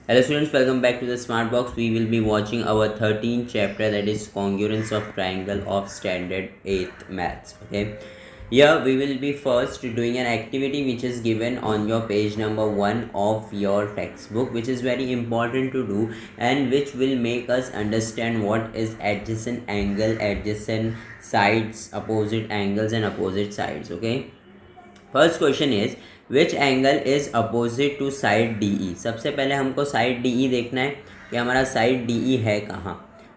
Hello students, welcome back to the Smart Box. We will be watching our 13th chapter, that is congruence of triangle of standard 8th maths. Okay, here we will be first doing an activity which is given on your page number 1 of your textbook, which is very important to do and which will make us understand what is adjacent angle, adjacent sides, opposite angles and opposite sides. Okay, first question is which angle is opposite to side D E. सबसे पहले हमको side D ई देखना है कि हमारा side D ई है कहाँ।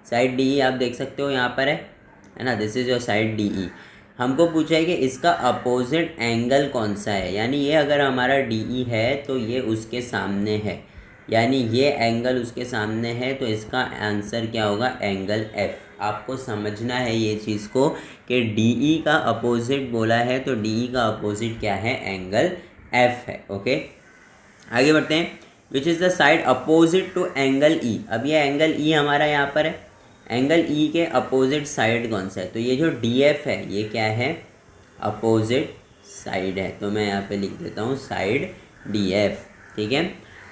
Side D ई आप देख सकते हो यहाँ पर है ना, this is your side D ई। हमको पूछा है कि इसका अपोजिट एंगल कौन सा है, यानी ये अगर हमारा डी ई है तो ये उसके सामने है, यानी ये एंगल उसके सामने है, तो इसका आंसर क्या होगा, एंगल एफ। आपको समझना है ये चीज़ को कि डी ई का अपोजिट बोला है तो डी ई का अपोजिट क्या है, एंगल एफ है। ओके, आगे बढ़ते हैं। Which is the side opposite to angle E. अब ये एंगल ई हमारा यहाँ पर है, एंगल ई के अपोजिट साइड कौन सा है, तो ये जो डी एफ है ये क्या है, अपोजिट साइड है। तो मैं यहाँ पे लिख देता हूँ साइड डी एफ। ठीक है,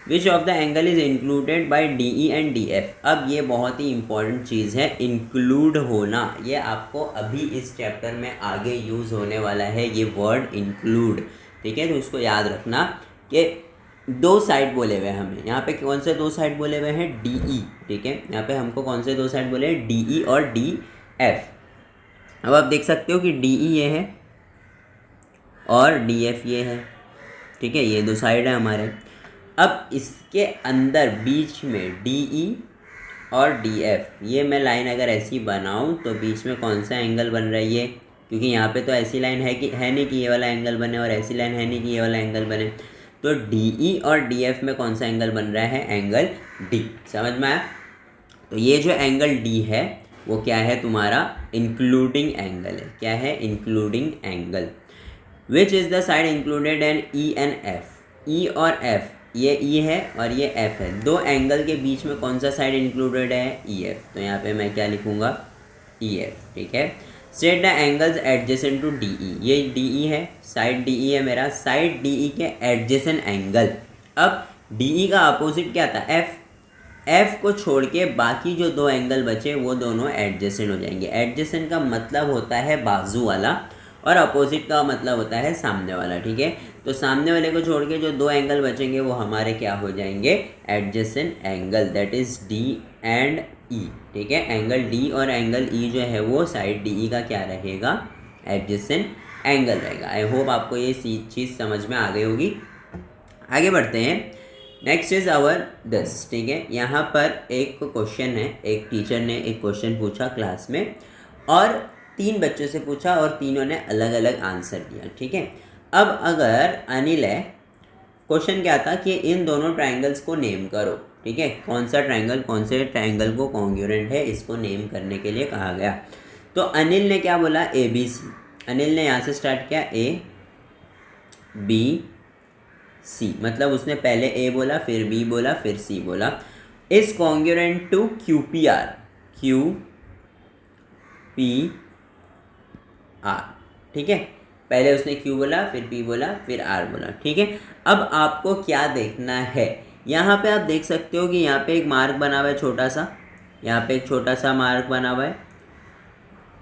which of the angle is included by D E and D F. अब ये बहुत ही इंपॉर्टेंट चीज़ है, इंक्लूड होना। ये आपको अभी इस चैप्टर में आगे यूज़ होने वाला है ये वर्ड इंक्लूड। ठीक है, तो उसको याद रखना कि दो साइड बोले हुए हमें यहाँ पे, कौन से दो साइड बोले हुए हैं, डी ई। ठीक है, यहाँ पे हमको कौन से दो साइड बोले हैं, डी ई और डी एफ। अब आप देख सकते हो कि डी ई ये है और डी एफ ये है। ठीक है, ये दो साइड है हमारे। अब इसके अंदर बीच में डी ई और डी एफ, ये मैं लाइन अगर ऐसी बनाऊं तो बीच में कौन सा एंगल बन रही है, क्योंकि यहाँ पे तो ऐसी लाइन है कि है नहीं कि ये वाला एंगल बने और ऐसी लाइन है नहीं कि ये वाला एंगल बने। तो डी ई और डी एफ में कौन सा एंगल बन रहा है, एंगल डी। समझ में आया? तो ये जो एंगल डी है वो क्या है, तुम्हारा इंक्लूडिंग एंगल है। क्या है, including angle. Which is the side included and E and F. E और एफ, ये ई है और ये एफ है, दो एंगल के बीच में कौन सा साइड इंक्लूडेड है, ई एफ। तो यहाँ पे मैं क्या लिखूँगा, ई एफ। ठीक है, state the angles adjacent to D E. ये डी ई है, साइड डी ई है मेरा, साइड डी ई के एडजेसेंट एंगल। अब डी ई का अपोजिट क्या था, एफ। एफ को छोड़ के बाकी जो दो एंगल बचे वो दोनों एडजेसेंट हो जाएंगे। एडजेसेंट का मतलब होता है बाजू वाला और अपोजिट का मतलब होता है सामने वाला। ठीक है, तो सामने वाले को छोड़ के जो दो एंगल बचेंगे वो हमारे क्या हो जाएंगे, adjacent angle, that is D and E. ठीक है, एंगल डी और एंगल ई जो है वो साइड डी ई का क्या रहेगा, एडजेसेंट एंगल रहेगा। आई होप आपको ये चीज़ समझ में आ गई होगी। आगे बढ़ते हैं। Next is our this. ठीक है, यहाँ पर एक क्वेश्चन है, एक टीचर ने एक क्वेश्चन पूछा क्लास में और 3 बच्चों से पूछा और तीनों ने अलग अलग आंसर दिया। ठीक है, अब अगर अनिल है, क्वेश्चन क्या था कि इन दोनों ट्रायंगल्स को नेम करो। ठीक है, कौन सा ट्रायंगल कौन से ट्रायंगल को कॉन्ग्रुएंट है, इसको नेम करने के लिए कहा गया। तो अनिल ने क्या बोला, ए बी सी। अनिल ने यहाँ से स्टार्ट किया, ए बी सी, मतलब उसने पहले ए बोला, फिर बी बोला, फिर सी बोला। Is congruent to Q P R. Q P R. ठीक है, पहले उसने क्यू बोला, फिर पी बोला, फिर आर बोला। ठीक है, अब आपको क्या देखना है, यहाँ पे आप देख सकते हो कि यहाँ पे एक मार्क बना हुआ है छोटा सा, यहाँ पे एक छोटा सा मार्क बना हुआ है,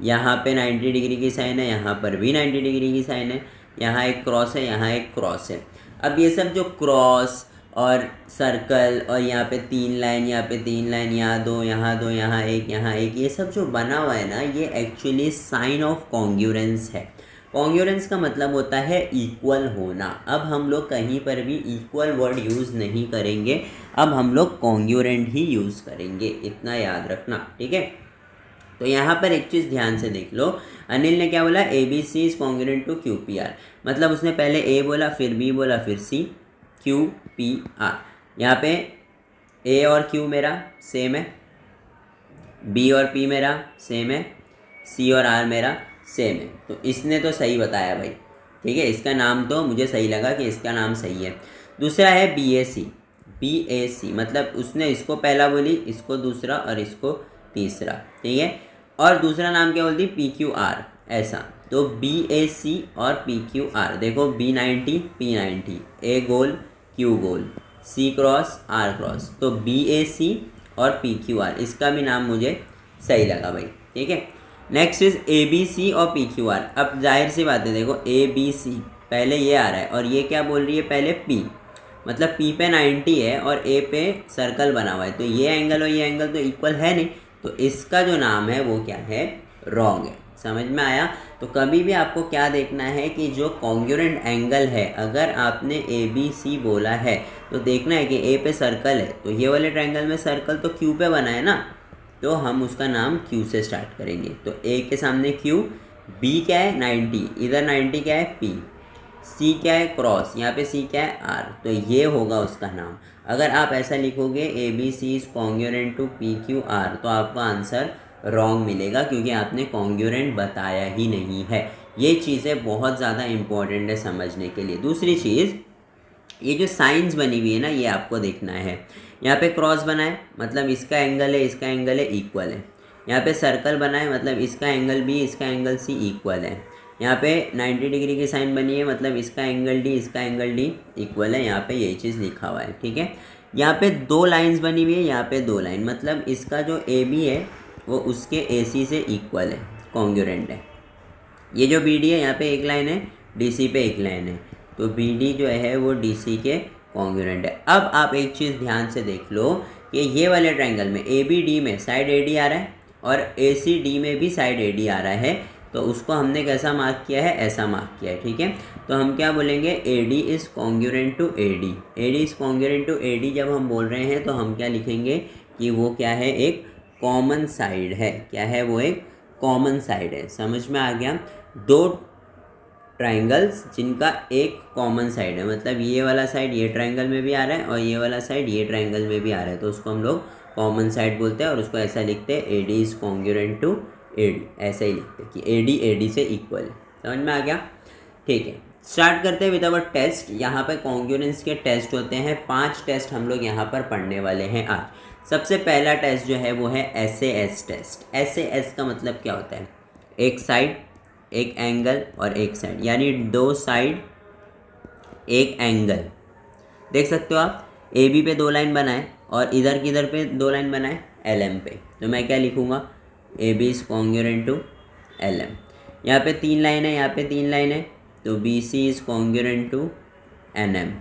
यहाँ पे 90 डिग्री की साइन है, यहाँ पर भी 90 डिग्री की साइन है, यहाँ एक क्रॉस है, यहाँ एक क्रॉस है। अब ये सब जो क्रॉस और सर्कल और यहाँ पे 3 लाइन, यहाँ पे 3 लाइन, यहाँ 2, यहाँ 2, यहाँ 1, यहाँ 1, ये सब जो बना हुआ है ना, ये एक्चुअली साइन ऑफ कॉन्ग्रुएंस है। कॉन्ग्रुएंस का मतलब होता है इक्वल होना। अब हम लोग कहीं पर भी इक्वल वर्ड यूज़ नहीं करेंगे, अब हम लोग कॉन्ग्रुएंट ही यूज़ करेंगे, इतना याद रखना। ठीक है, तो यहाँ पर एक चीज़ ध्यान से देख लो। अनिल ने क्या बोला, A B C is congruent to Q P R, मतलब उसने पहले ए बोला, फिर बी बोला, फिर सी, क्यू पी आर। यहाँ पे ए और क्यू मेरा सेम है, बी और पी मेरा सेम है, सी और आर मेरा सेम है। तो इसने तो सही बताया भाई। ठीक है, इसका नाम तो मुझे सही लगा कि इसका नाम सही है। दूसरा है B A C. B A सी मतलब उसने इसको पहला बोली, इसको दूसरा और इसको तीसरा। ठीक है, और दूसरा नाम क्या बोलती, पी क्यू आर, ऐसा। तो बी ए सी और पी क्यू आर, देखो B90 P90, ए गोल क्यू गोल, सी क्रॉस आर क्रॉस, तो बी ए सी और पी क्यू आर, इसका भी नाम मुझे सही लगा भाई, ठीक है। Next is A B C और पी क्यू आर। अब जाहिर सी बात है, देखो ए बी सी पहले ये आ रहा है और ये क्या बोल रही है पहले पी, मतलब पी पे 90 है और ए पे सर्कल बना हुआ है, तो ये एंगल और ये एंगल तो इक्वल है नहीं, तो इसका जो नाम है वो क्या है, रॉन्ग है। समझ में आया। तो कभी भी आपको क्या देखना है कि जो कॉन्ग्रुएंट एंगल है, अगर आपने ए बी सी बोला है तो देखना है कि ए पे सर्कल है, तो ये वाले ट्रायंगल में सर्कल तो क्यू पे बना है ना, तो हम उसका नाम क्यू से स्टार्ट करेंगे। तो ए के सामने क्यू, बी क्या है 90, इधर 90 क्या है पी, सी क्या है क्रॉस, यहाँ पे सी क्या है आर, तो ये होगा उसका नाम। अगर आप ऐसा लिखोगे A B C is congruent to P Q R, तो आपका आंसर रॉन्ग मिलेगा, क्योंकि आपने कॉन्ग्रुएंट बताया ही नहीं है। ये चीज़ें बहुत ज़्यादा इंपॉर्टेंट है समझने के लिए। दूसरी चीज़, ये जो साइंस बनी हुई है ना, ये आपको देखना है। यहाँ पे क्रॉस बना है, मतलब इसका एंगल है इसका एंगल है इक्वल है। यहाँ पे सर्कल बना है, मतलब इसका एंगल बी इसका एंगल सी इक्वल है। यहाँ पे 90 डिग्री की साइन बनी है, मतलब इसका एंगल डी इसका एंगल डी इक्वल है। यहाँ पे यही चीज़ लिखा हुआ है, ठीक है। यहाँ पे दो लाइंस बनी हुई है, यहाँ पे दो लाइन, मतलब इसका जो ए बी है वो उसके ए सी से इक्वल है, कॉन्ग्रुएंट है। ये जो बी डी है, यहाँ पे एक लाइन है, डी सी पे एक लाइन है, तो बी डी जो है वो डी सी के कॉन्ग्रुएंट है। अब आप एक चीज़ ध्यान से देख लो कि ये वाले ट्रायंगल में ए बी डी में साइड ए डी आ रहा है और ए सी डी में भी साइड ए डी आ रहा है, तो उसको हमने कैसा मार्क किया है, ऐसा मार्क किया है, ठीक है। तो हम क्या बोलेंगे, A D is congruent to A D. A D is congruent to A D जब हम बोल रहे हैं तो हम क्या लिखेंगे कि वो क्या है, एक कॉमन साइड है। क्या है वो, एक कॉमन साइड है। समझ में आ गया। दो ट्रायंगल्स जिनका एक कॉमन साइड है, मतलब ये वाला साइड ये ट्रायंगल में भी आ रहा है और ये वाला साइड ये ट्रायंगल में भी आ रहा है, तो उसको हम लोग कॉमन साइड बोलते हैं और उसको ऐसा लिखते हैं A D is congruent to A D, ऐसा ही लिखते हैं कि ए डी से इक्वल है। समझ में आ गया, ठीक है। स्टार्ट करते हैं विद अवर टेस्ट। यहाँ पे कॉन्ग्रुएंस के टेस्ट होते हैं 5 टेस्ट हम लोग यहाँ पर पढ़ने वाले हैं आज। सबसे पहला टेस्ट जो है वो है SAS टेस्ट। SAS का मतलब क्या होता है, एक साइड एक एंगल और एक साइड, यानी दो साइड एक एंगल। देख सकते हो आप, ए बी पे दो लाइन बनाए और इधर किधर पे दो लाइन बनाए, LM पे, तो मैं क्या लिखूँगा, A B is congruent to LM। यहाँ पे 3 लाइन है, यहाँ पे 3 लाइन है, तो BC is congruent to NM,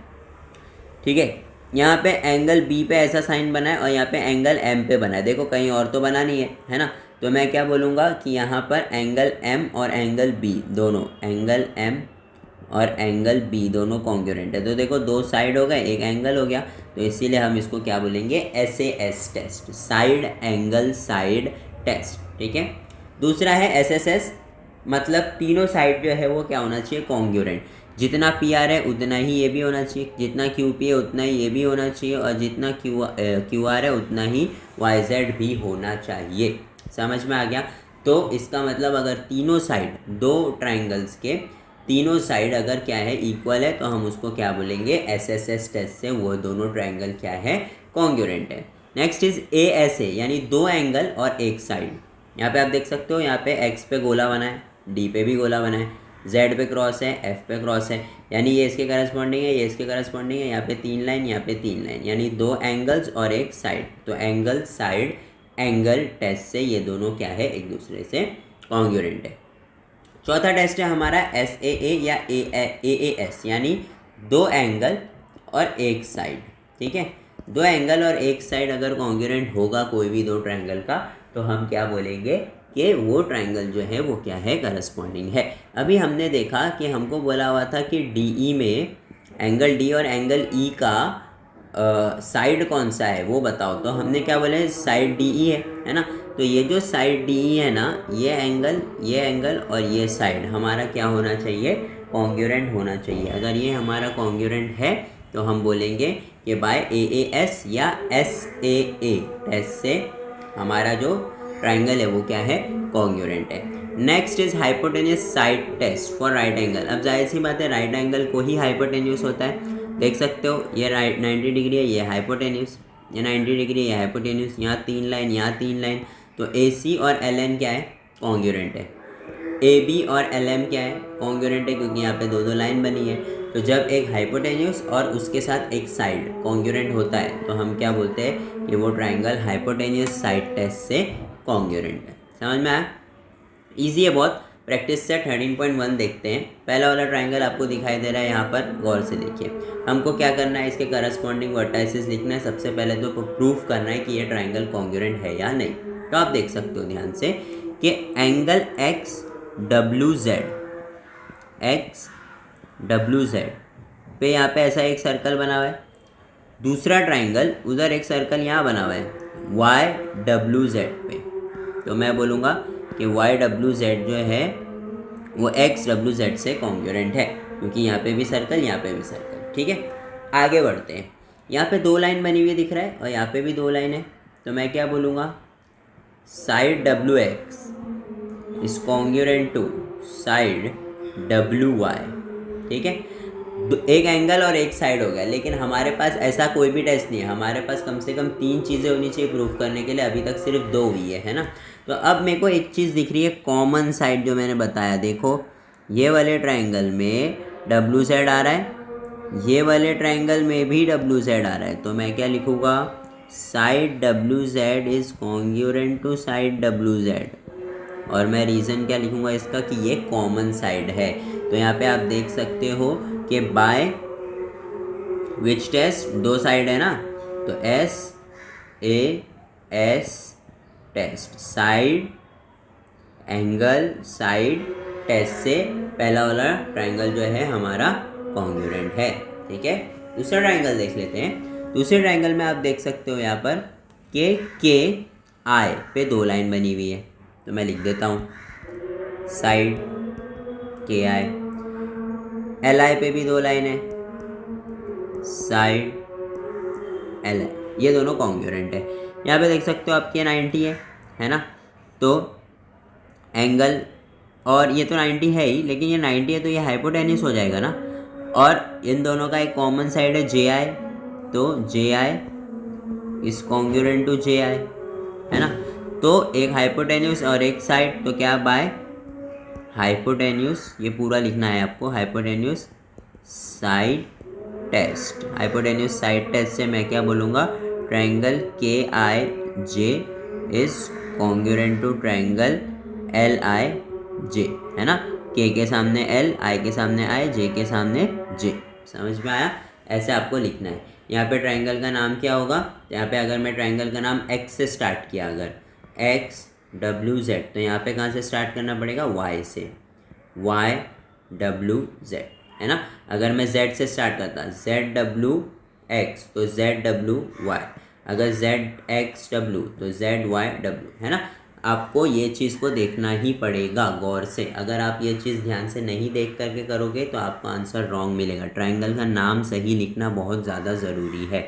ठीक है। यहाँ पे एंगल B पे ऐसा साइन बना है और यहाँ पे एंगल M पे बना है, देखो कहीं और तो बना नहीं है ना, तो मैं क्या बोलूँगा कि यहाँ पर एंगल M और एंगल B दोनों, एंगल M और एंगल B दोनों कॉन्ग्रुएंट है। तो देखो दो साइड हो गए, एक एंगल हो गया, तो इसीलिए हम इसको क्या बोलेंगे, SAS test, side angle side test, ठीक है। दूसरा है SSS, मतलब तीनों साइड जो है वो क्या होना चाहिए, कॉन्ग्रुएंट। जितना PR है उतना ही ये भी होना चाहिए, जितना QP है उतना ही ये भी होना चाहिए, और जितना QR है उतना ही YZ भी होना चाहिए। समझ में आ गया। तो इसका मतलब अगर तीनों साइड, दो ट्रायंगल्स के तीनों साइड अगर क्या है, इक्वल है, तो हम उसको क्या बोलेंगे, SSS टेस्ट से वो दोनों ट्रायंगल क्या है, कॉन्ग्रुएंट है। नेक्स्ट इज ASA, यानी दो एंगल और एक साइड। यहाँ पे आप देख सकते हो, यहाँ पे X पे गोला बना है, D पे भी गोला बना है, Z पे क्रॉस है, F पे क्रॉस है, यानी ये इसके करस्पॉन्डिंग है, ये इसके करस्पॉन्डिंग है। यहाँ पे 3 लाइन, यहाँ पे 3 लाइन, यानी दो एंगल्स और एक साइड, तो एंगल साइड एंगल टेस्ट से ये दोनों क्या है, एक दूसरे से कॉन्ग्रुएंट है। चौथा टेस्ट है हमारा SAA या AAS, यानी दो एंगल और एक साइड, ठीक है। दो एंगल और एक साइड अगर कॉन्ग्रुएंट होगा कोई भी दो ट्रायंगल का, तो हम क्या बोलेंगे कि वो ट्रायंगल जो है वो क्या है, करस्पॉन्डिंग है। अभी हमने देखा कि हमको बोला हुआ था कि DE में एंगल D और एंगल E का साइड कौन सा है वो बताओ, तो हमने क्या बोले, साइड DE है ना। तो ये जो साइड DE है ना, ये एंगल और ये साइड हमारा क्या होना चाहिए, कॉन्ग्रुएंट होना चाहिए। अगर ये हमारा कॉन्ग्रुएंट है तो हम बोलेंगे कि बाय AAS या SAA टेस्ट से हमारा जो ट्रायंगल है वो क्या है, कॉन्ग्रुएंट है। Next is hypotenuse side test for right angle. अब जाहिर सी बात है, राइट एंगल को ही हाइपोटेन्यूस होता है। देख सकते हो, ये राइट 90 डिग्री है, ये हाइपोटेन्यूस, ये 90 डिग्री है हाइपोटेन्यूस, यहाँ 3 लाइन, यहाँ 3 लाइन, तो AC और LN क्या है, कॉन्ग्रुएंट है। AB और LM क्या है, कॉन्ग्रुएंट है, क्योंकि यहाँ पे दो लाइन बनी है। तो जब एक हाइपोटेन्यूस और उसके साथ एक साइड कॉन्ग्रुएंट होता है तो हम क्या बोलते हैं कि वो ट्राइंगल हाइपोटेन्यूस साइड टेस्ट से कॉन्ग्रुएंट है। समझ में आया? ईजी है बहुत। प्रैक्टिस से 13.1 देखते हैं। पहला वाला ट्राइंगल आपको दिखाई दे रहा है यहाँ पर, गौर से देखिए। हमको क्या करना है, इसके करस्पॉन्डिंग वर्टाइसेस लिखना है। सबसे पहले तो प्रूफ करना है कि ये ट्राइंगल कॉन्ग्रुएंट है या नहीं। तो आप देख सकते हो ध्यान से कि एंगल एक्स डब्ल्यू जेड पे यहाँ पे ऐसा एक सर्कल बना हुआ है। दूसरा ट्राइंगल उधर एक सर्कल यहाँ बना हुआ है वाई डब्ल्यू जेड पे। तो मैं बोलूँगा कि वाई डब्ल्यू जेड जो है वो एक्स डब्ल्यू जेड से कॉन्ग्रुएंट है, क्योंकि यहाँ पे भी सर्कल, यहाँ पे भी सर्कल। ठीक है, आगे बढ़ते हैं। यहाँ पे 2 लाइन बनी हुई दिख रहा है और यहाँ पे भी 2 लाइन है। तो मैं क्या बोलूँगा, side W X is congruent to side W Y. ठीक है, एक एंगल और एक साइड हो गया, लेकिन हमारे पास ऐसा कोई भी टेस्ट नहीं है। हमारे पास कम से कम 3 चीज़ें होनी चाहिए प्रूफ करने के लिए, अभी तक सिर्फ 2 हुई है ना। तो अब मेरे को एक चीज़ दिख रही है, कॉमन साइड जो मैंने बताया। देखो ये वाले ट्राइंगल में डब्ल्यू जेड आ रहा है, ये वाले ट्राइंगल में भी डब्ल्यू जेड आ रहा है। तो मैं क्या लिखूँगा, side W Z is congruent to side W Z. और मैं रीज़न क्या लिखूँगा इसका, कि ये कॉमन साइड है। तो यहाँ पे आप देख सकते हो कि बाय विच टेस्ट, 2 साइड है ना, तो S A S test, side angle side test से पहला वाला ट्राइंगल जो है हमारा कॉन्ग्रुएंट है। ठीक है, दूसरा ट्राइंगल देख लेते हैं। दूसरे ट्राइंगल में आप देख सकते हो यहाँ पर के आई पे 2 लाइन बनी हुई है। तो मैं लिख देता हूँ साइड के आई। एल आई पे भी 2 लाइन है, साइड एल आई। ये दोनों कॉन्ग्रुएंट है। यहाँ पे देख सकते हो आपके 90 है ना। तो एंगल, और ये तो 90 है ही, लेकिन ये 90 है तो ये हाइपोटेन्यूस हो जाएगा ना। और इन दोनों का एक कॉमन साइड है जे आई, तो जे आई इज कॉन्ग्रुएंट टू जे आई, है ना। तो एक हाइपोटेन्यूस और एक साइड, तो क्या बाय हाइपोटेन्यूस, ये पूरा लिखना है आपको, hypotenuse side test. Hypotenuse side test से मैं क्या बोलूँगा, triangle K I J is congruent to triangle L I J, है ना। के सामने एल, आई के सामने आई, जे के सामने जे। समझ में आया? ऐसे आपको लिखना है। यहाँ पे ट्राइंगल का नाम क्या होगा, यहाँ पे अगर मैं ट्राइंगल का नाम एक्स से स्टार्ट किया, अगर एक्स डब्ल्यू जेड, तो यहाँ पे कहाँ से स्टार्ट करना पड़ेगा, वाई से, वाई डब्ल्यू जेड, है ना। अगर मैं जेड से स्टार्ट करता, जेड डब्ल्यू एक्स, तो जेड डब्ल्यू वाई। अगर जेड एक्स डब्ल्यू, तो जेड वाई डब्ल्यू, है ना। आपको ये चीज़ को देखना ही पड़ेगा गौर से। अगर आप ये चीज़ ध्यान से नहीं देख करके करोगे तो आपको आंसर रॉन्ग मिलेगा। ट्राइंगल का नाम सही लिखना बहुत ज़्यादा ज़रूरी है।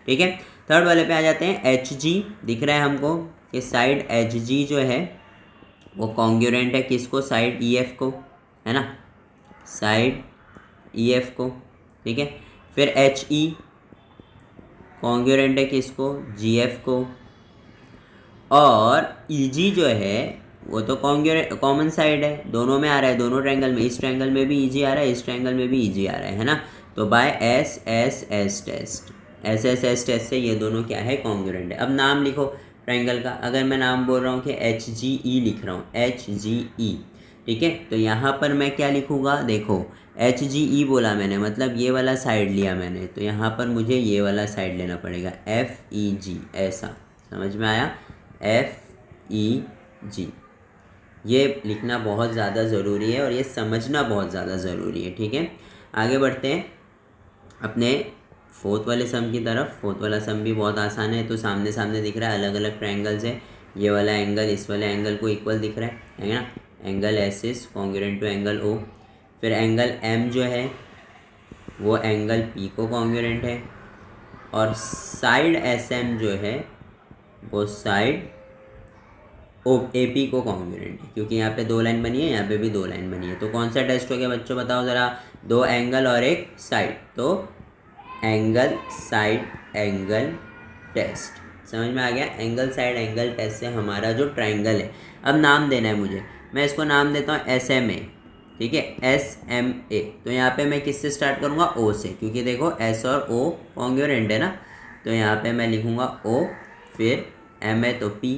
ठीक है, थर्ड वाले पे आ जाते हैं। एच जी दिख रहा है हमको कि साइड एच जी जो है वो कॉन्ग्रुएंट है किसको, साइड ई एफ को, है ना, साइड ई एफ को। ठीक है, फिर एच ई कॉन्ग्रुएंट है किसको, जी एफ को। और ई जी जो है वो तो कॉमन साइड है, दोनों में आ रहा है, दोनों ट्रायंगल में। इस ट्रायंगल में भी ई जी आ रहा है, इस ट्रायंगल में भी ई जी आ रहा है ना। तो by S S S test, S S S test से ये दोनों क्या है, कॉन्ग्रुएंट है। अब नाम लिखो ट्रायंगल का। अगर मैं नाम बोल रहा हूँ कि एच जी ई लिख रहा हूँ, एच जी ई, ठीक है, तो यहाँ पर मैं क्या लिखूँगा, देखो एच जी ई बोला मैंने, मतलब ये वाला साइड लिया मैंने, तो यहाँ पर मुझे ये वाला साइड लेना पड़ेगा, एफ ई जी, ऐसा। समझ में आया, एफ ई जी। ये लिखना बहुत ज़्यादा ज़रूरी है और ये समझना बहुत ज़्यादा ज़रूरी है। ठीक है, आगे बढ़ते हैं अपने फोर्थ वाले सम की तरफ। फोर्थ वाला सम भी बहुत आसान है। तो सामने सामने दिख रहा है, अलग अलग ट्रायंगल्स है। ये वाला एंगल इस वाले एंगल को इक्वल दिख रहा है ना। Angle S is congruent to angle O. फिर एंगल एम जो है वो एंगल पी को कॉन्ग्रुएंट है। और साइड एस एम जो है वो साइड ओ ए पी को कॉन्ग्रुएंट है, क्योंकि यहाँ पे 2 लाइन बनी है, यहाँ पे भी 2 लाइन बनी है। तो कौन सा टेस्ट हो गया बच्चों, बताओ ज़रा। 2 एंगल और एक साइड, तो एंगल साइड एंगल टेस्ट। समझ में आ गया, एंगल साइड एंगल टेस्ट से हमारा जो ट्रायंगल है। अब नाम देना है मुझे, मैं इसको नाम देता हूँ एस एम ए। ठीक है, SMA। तो यहाँ पे मैं किससे स्टार्ट करूँगा, O से, क्योंकि देखो S और O कॉन्ग्रुएंट है ना। तो यहाँ पे मैं लिखूँगा O, फिर M है तो P,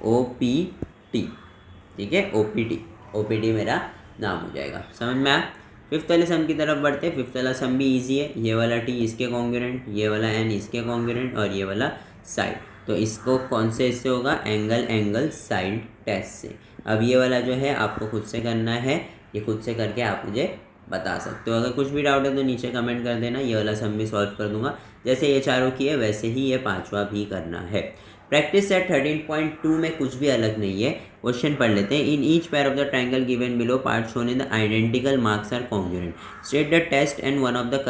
OPT, ठीक है, OPT मेरा नाम हो जाएगा। समझ में आया। फिफ्थ वाले सम की तरफ बढ़ते हैं। फिफ्थ वाला सम भी इजी है। ये वाला T इसके कॉन्ग्रुएंट, ये वाला N इसके कॉन्ग्रुएंट और ये वाला साइड। तो इसको कौन से इससे होगा, एंगल साइड टेस्ट से। अब ये वाला जो है आपको खुद से करना है, ये खुद से करके आप मुझे बता सकते हो। अगर कुछ भी डाउट है तो नीचे कमेंट कर देना, ये वाला सम भी सॉल्व कर दूंगा। जैसे ये चारों किए वैसे ही ये पांचवा भी करना है। प्रैक्टिस सेट 13.2 में कुछ भी अलग नहीं है। क्वेश्चन पढ़ लेते हैं। In each pair of the triangle given below part shown in the identical marks are congruent. State the test and one of the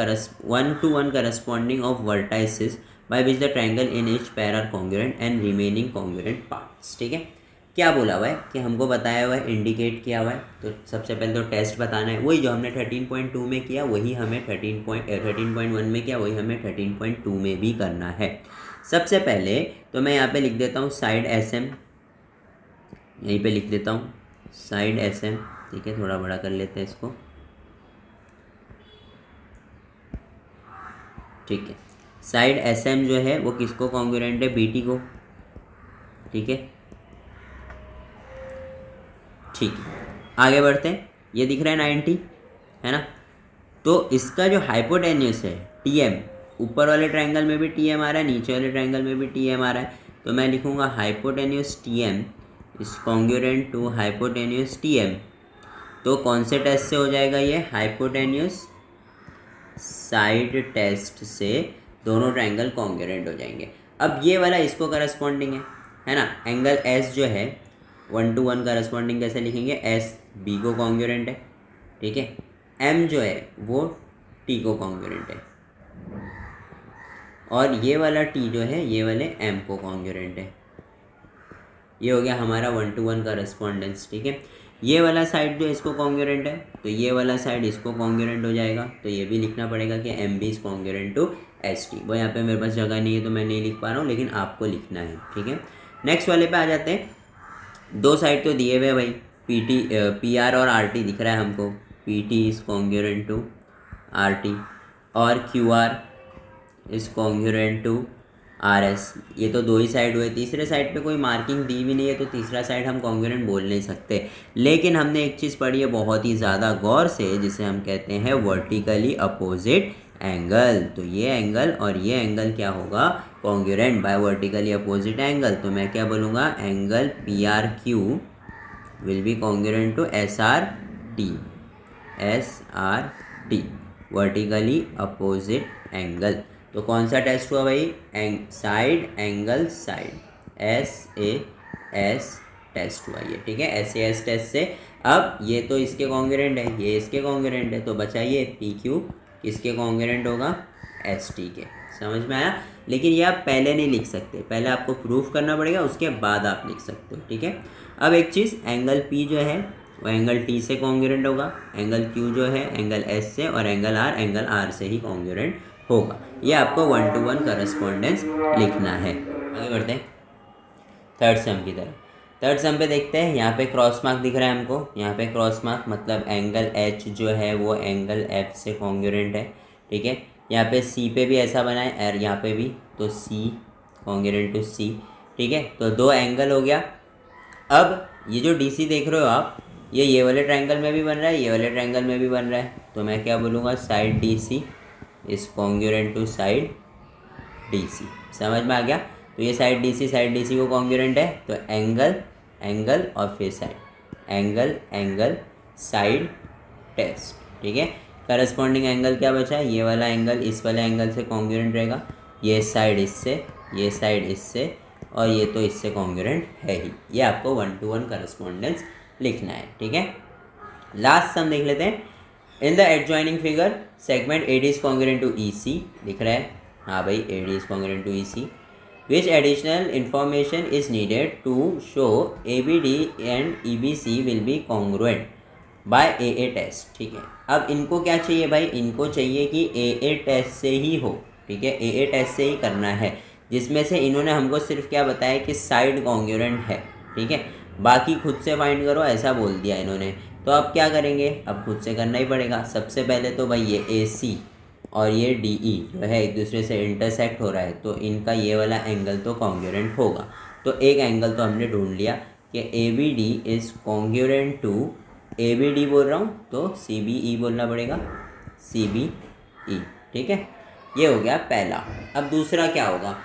1 to 1 corresponding of vertices by which the triangle in each pair are congruent and remaining congruent parts. ठीक है, क्या बोला हुआ है कि हमको बताया हुआ है, इंडिकेट किया हुआ है। तो सबसे पहले तो टेस्ट बताना है, वही जो हमने 13.2 में किया वही हमें 13.1 में किया, वही हमें 13.2 में भी करना है। सबसे पहले तो मैं यहाँ पे लिख देता हूँ साइड SM, यहीं पे लिख देता हूँ साइड SM। ठीक है, थोड़ा बड़ा कर लेते हैं इसको। ठीक है, साइड SM जो है वो किसको कॉन्ग्रुएंट है, BT को। ठीक है, ठीक है, आगे बढ़ते हैं। ये दिख रहा है 90, है ना। तो इसका जो हाइपोटेन्यूस है TM, ऊपर वाले ट्रायंगल में भी TM आ रहा है, नीचे वाले ट्रायंगल में भी TM आ रहा है। तो मैं लिखूँगा hypotenuse TM is congruent to hypotenuse TM। तो कौन से टेस्ट से हो जाएगा ये, हाइपोटेन्यूस साइड टेस्ट से दोनों ट्रायंगल कॉन्ग्रुएंट हो जाएंगे। अब ये वाला इसको करस्पॉन्डिंग है ना। एंगल S जो है 1 to 1 करस्पॉन्डिंग कैसे लिखेंगे, S B को कॉन्ग्रुएंट है। ठीक है, M जो है वो T को कॉन्ग्रुएंट है, और ये वाला T जो है ये वाले M को कॉन्ग्रुएंट है। ये हो गया हमारा 1 to 1 करस्पॉन्डेंस। ठीक है, ये वाला साइड जो इसको कॉन्ग्रुएंट है तो ये वाला साइड इसको कॉन्ग्रुएंट हो जाएगा। तो ये भी लिखना पड़ेगा कि MB is congruent to ST। वो यहाँ पे मेरे पास जगह नहीं है तो मैं नहीं लिख पा रहा हूँ, लेकिन आपको लिखना है। ठीक है, नेक्स्ट वाले पे आ जाते हैं। दो साइड तो दिए हुए भाई, PR और RT दिख रहा है हमको। PT is congruent to RT और QR is congruent to RS। ये तो दो ही साइड हुए, तीसरे साइड पे कोई मार्किंग दी भी नहीं है, तो तीसरा साइड हम कॉन्ग्रुएंट बोल नहीं सकते। लेकिन हमने एक चीज़ पढ़ी है बहुत ही ज़्यादा गौर से, जिसे हम कहते हैं वर्टिकली अपोजिट एंगल। तो ये एंगल और ये एंगल क्या होगा, congruent by vertically opposite angle. तो मैं क्या बोलूँगा, angle PRQ will be congruent to SRT vertically opposite angle. तो कौन सा टेस्ट हुआ भाई, side angle side SAS test हुआ ये। ठीक है, SAS टेस्ट से अब ये तो इसके कॉन्ग्रुएंट है, ये इसके कॉन्ग्रुएंट है, तो बचाइए PQ किसके कॉन्ग्रुएंट होगा, ST के। समझ में आया। लेकिन ये आप पहले नहीं लिख सकते, पहले आपको प्रूफ करना पड़ेगा, उसके बाद आप लिख सकते हो। ठीक है, अब एक चीज़, एंगल P जो है वो एंगल T से कॉन्ग्रुएंट होगा, एंगल Q जो है एंगल S से, और एंगल R से ही कॉन्ग्रुएंट होगा। ये आपको 1 to 1 करस्पॉन्डेंस लिखना है। आगे बढ़ते हैं थर्ड सम की तरफ। थर्ड सम पे देखते हैं, यहाँ पे क्रॉस मार्क दिख रहा है हमको। यहाँ पे क्रॉस मार्क मतलब एंगल H जो है वो एंगल F से कॉन्ग्रुएंट है। ठीक है, यहाँ पे C पे भी ऐसा बना है और यहाँ पे भी, तो C कॉन्ग्रुएंट टू C। ठीक है, तो दो एंगल हो गया। अब ये जो DC देख रहे हो आप, ये वाले ट्रायंगल में भी बन रहा है, ये वाले ट्रायंगल में भी बन रहा है। तो मैं क्या बोलूँगा, side DC is congruent to side DC। समझ में आ गया। तो ये साइड DC को कॉन्ग्रुएंट है, तो एंगल और फिर साइड, एंगल साइड टेस्ट। ठीक है, करस्पॉन्डिंग एंगल क्या बचा, ये वाला एंगल इस वाले एंगल से कॉन्ग्रुएंट रहेगा, ये साइड इससे, ये साइड इससे, और ये तो इससे कॉन्ग्रुएंट है ही। ये आपको 1 to 1 करस्पॉन्डेंस लिखना है। ठीक है, लास्ट सम देख लेते हैं। In the adjoining figure segment AD is congruent to EC दिख रहा है। हाँ भाई, AD is congruent to EC। Which additional information is needed to show ABD and EBC will be congruent by AA test. ठीक है, अब इनको क्या चाहिए भाई, इनको चाहिए कि AA टेस्ट से ही हो। ठीक है, AA टेस्ट से ही करना है, जिसमें से इन्होंने हमको सिर्फ क्या बताया कि साइड कॉन्ग्रुएंट है। ठीक है, बाकी खुद से फाइंड करो ऐसा बोल दिया इन्होंने। तो अब क्या करेंगे, अब खुद से करना ही पड़ेगा। सबसे पहले तो भाई ये AC और ये DE जो है एक दूसरे से इंटरसेक्ट हो रहा है, तो इनका ये वाला एंगल तो कॉन्ग्रुएंट होगा। तो एक एंगल तो हमने ढूंढ लिया कि ABD is congruent to, ABD बोल रहा हूँ तो CBE बोलना पड़ेगा, CBE, ठीक है। ये हो गया पहला। अब दूसरा क्या होगा,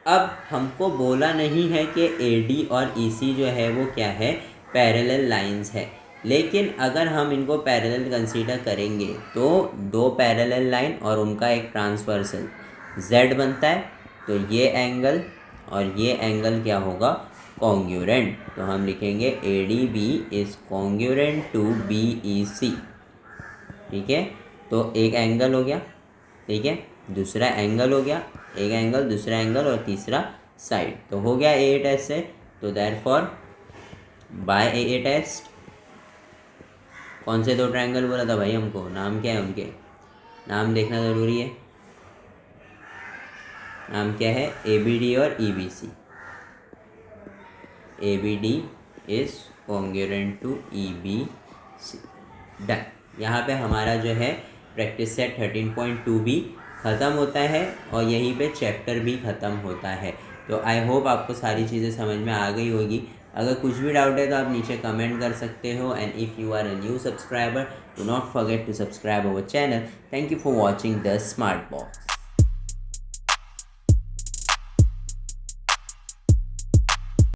अब हमको बोला नहीं है कि AD और EC जो है वो क्या है, पैरेलल लाइंस है, लेकिन अगर हम इनको पैरेलल कंसीडर करेंगे तो दो पैरेलल लाइन और उनका एक ट्रांसवर्सल Z बनता है, तो ये एंगल और ये एंगल क्या होगा, कॉन्ग्रुएंट। तो हम लिखेंगे ADB is congruent to BEC, ठीक है। तो एक एंगल हो गया, ठीक है, दूसरा एंगल हो गया, एक एंगल, दूसरा एंगल और तीसरा साइड, तो हो गया AA टेस्ट से। तो देयरफॉर बाय AA टेस्ट कौन से दो ट्रायंगल बोला था भाई हमको, नाम क्या है उनके, नाम देखना ज़रूरी है। नाम क्या है, ABD और EBC। ABD is congruent to EBC, done. यहाँ पे हमारा जो है प्रैक्टिस सेट 13.2 भी ख़त्म होता है और यहीं पे चैप्टर भी ख़त्म होता है। तो आई होप आपको सारी चीज़ें समझ में आ गई होगी। अगर कुछ भी डाउट है तो आप नीचे कमेंट कर सकते हो। And if you are a new subscriber, do not forget to subscribe our channel. Thank you for watching the smart box.